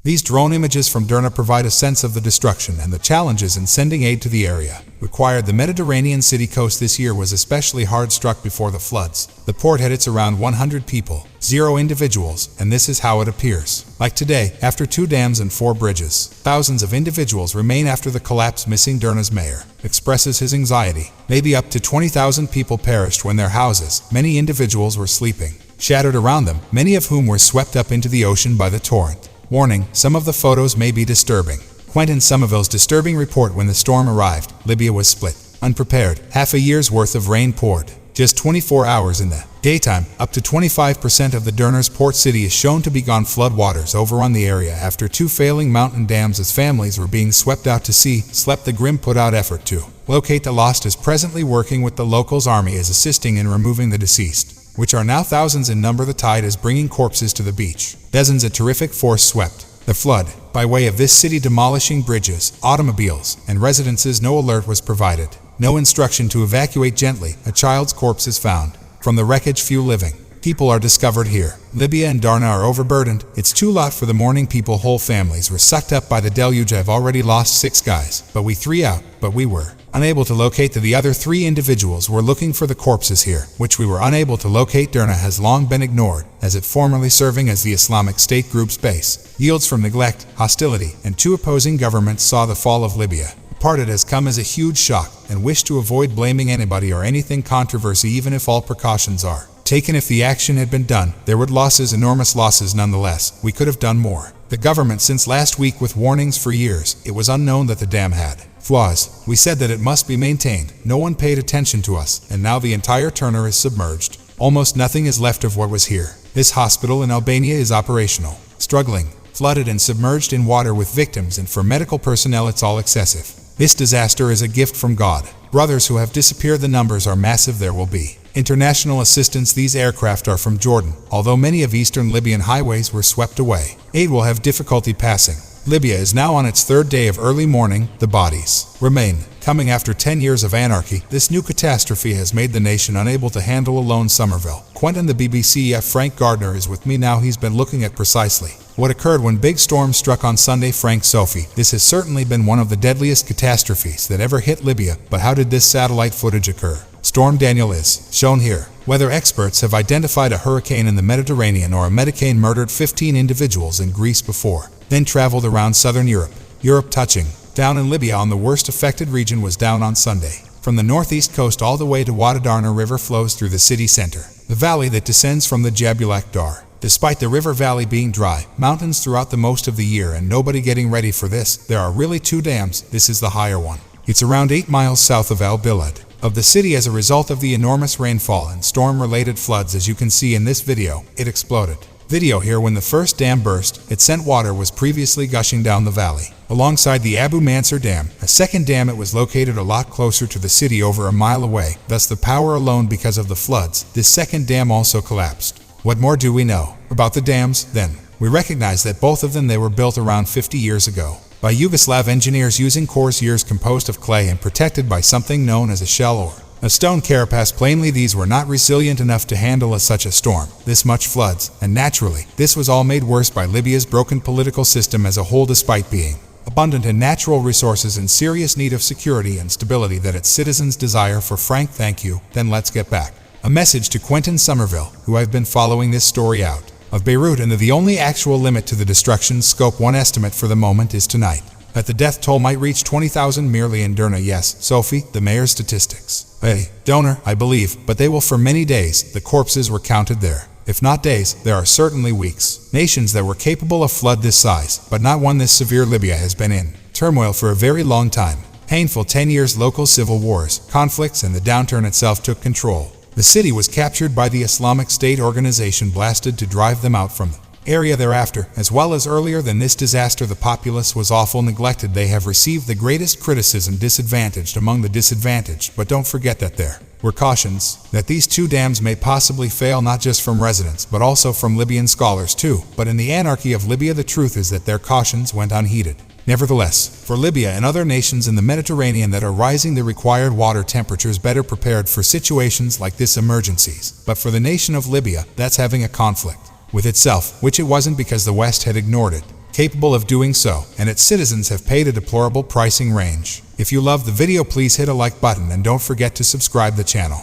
These drone images from Derna provide a sense of the destruction and the challenges in sending aid to the area. The Mediterranean city coast this year was especially hard struck before the floods. The port had its around 100 people, 0 individuals, and this is how it appears. Like today, after 2 dams and 4 bridges, thousands of individuals remain after the collapse. Missing Derna's mayor expresses his anxiety. Maybe up to 20,000 people perished when their houses, many individuals were sleeping, shattered around them, many of whom were swept up into the ocean by the torrent. Warning, some of the photos may be disturbing. Quentin Somerville's disturbing report: when the storm arrived, Libya was split. Unprepared, half a year's worth of rain poured. Just 24 hours in the daytime, up to 25% of the Derna's port city is shown to be gone. Floodwaters overrun the area after 2 failing mountain dams as families were being swept out to sea. The grim put-out effort to locate the lost is presently working with the locals. Army is assisting in removing the deceased, which are now thousands in number. The tide is bringing corpses to the beach. Dozens a terrific force swept the flood by way of this city, demolishing bridges, automobiles, and residences. No alert was provided. No instruction to evacuate gently. A child's corpse is found. From the wreckage, few living people are discovered here. Libya and Derna are overburdened. It's too lot for the mourning people. Whole families were sucked up by the deluge. I've already lost 6 guys, but we 3 out. But we were unable to locate the other 3 individuals. We're looking for the corpses here, which we were unable to locate. Derna has long been ignored, as it formerly serving as the Islamic State group's base. Yields from neglect, hostility, and 2 opposing governments saw the fall of Libya. It has come as a huge shock, and wish to avoid blaming anybody or anything controversy, even if all precautions are taken. If the action had been done, there would losses, enormous losses. Nonetheless, we could have done more. The government, since last week with warnings for years, it was unknown that the dam had flaws. We said that it must be maintained. No one paid attention to us, and now the entire Turner is submerged. Almost nothing is left of what was here. This hospital in Albania is operational, struggling, flooded and submerged in water with victims, and for medical personnel it's all excessive. This disaster is a gift from God. Brothers who have disappeared, the numbers are massive. There will be international assistance. These aircraft are from Jordan, although many of eastern Libyan highways were swept away. Aid will have difficulty passing. Libya is now on its 3rd day of early mourning. The bodies remain coming after 10 years of anarchy. This new catastrophe has made the nation unable to handle alone. Somerville. Quentin, the BBC. Frank Gardner is with me now. He's been looking at precisely what occurred when big storm struck on Sunday. Frank. Sophie, this has certainly been one of the deadliest catastrophes that ever hit Libya, but how did this satellite footage occur? Storm Daniel is shown here. Weather experts have identified a hurricane in the Mediterranean or a Medicane murdered 15 individuals in Greece before, then traveled around southern Europe touching down in Libya. On the worst affected region was down on Sunday. From the northeast coast all the way to Wadi. Derna River flows through the city center, the valley that descends from the Jabulak Dar. Despite the river valley being dry, mountains throughout the most of the year, and nobody getting ready for this, there are really 2 dams. This is the higher one. It's around 8 miles south of Al-Bilad of the city. As a result of the enormous rainfall and storm-related floods, as you can see in this video, it exploded. Video here: when the first dam burst, it sent water was previously gushing down the valley. Alongside the Abu Mansur Dam, a second dam, it was located a lot closer to the city, over a mile away. Thus the power alone because of the floods. This second dam also collapsed. What more do we know about the dams then? We recognize that both of them, they were built around 50 years ago by Yugoslav engineers using coarse composed of clay and protected by something known as a shell or a stone carapace. Plainly, these were not resilient enough to handle such a storm, this much floods, and naturally, this was all made worse by Libya's broken political system as a whole. Despite being abundant in natural resources, in serious need of security and stability that its citizens desire for. Frank, thank you. Then let's get back. A message to Quentin Somerville, who I've been following this story out of Beirut, and the only actual limit to the destruction's scope. One estimate for the moment is tonight that the death toll might reach 20,000 merely in Derna. Yes, Sophie, the mayor's statistics. Hey, donor, I believe, but they will for many days. The corpses were counted there. If not days, there are certainly weeks. Nations that were capable of flood this size, but not one this severe. Libya has been in turmoil for a very long time. Painful 10 years, local civil wars, conflicts, and the downturn itself took control. The city was captured by the Islamic State organization, blasted to drive them out from the area thereafter. As well as earlier than this disaster, the populace was awful, neglected. They have received the greatest criticism, disadvantaged among the disadvantaged. But don't forget that there were cautions that these 2 dams may possibly fail, not just from residents, but also from Libyan scholars too. But in the anarchy of Libya, the truth is that their cautions went unheeded. Nevertheless, for Libya and other nations in the Mediterranean that are rising the required water temperatures, better prepared for situations like this, emergencies. But for the nation of Libya, that's having a conflict with itself, which it wasn't because the West had ignored it. capable of doing so, and its citizens have paid a deplorable pricing range. If you love the video, please hit a like button and don't forget to subscribe the channel.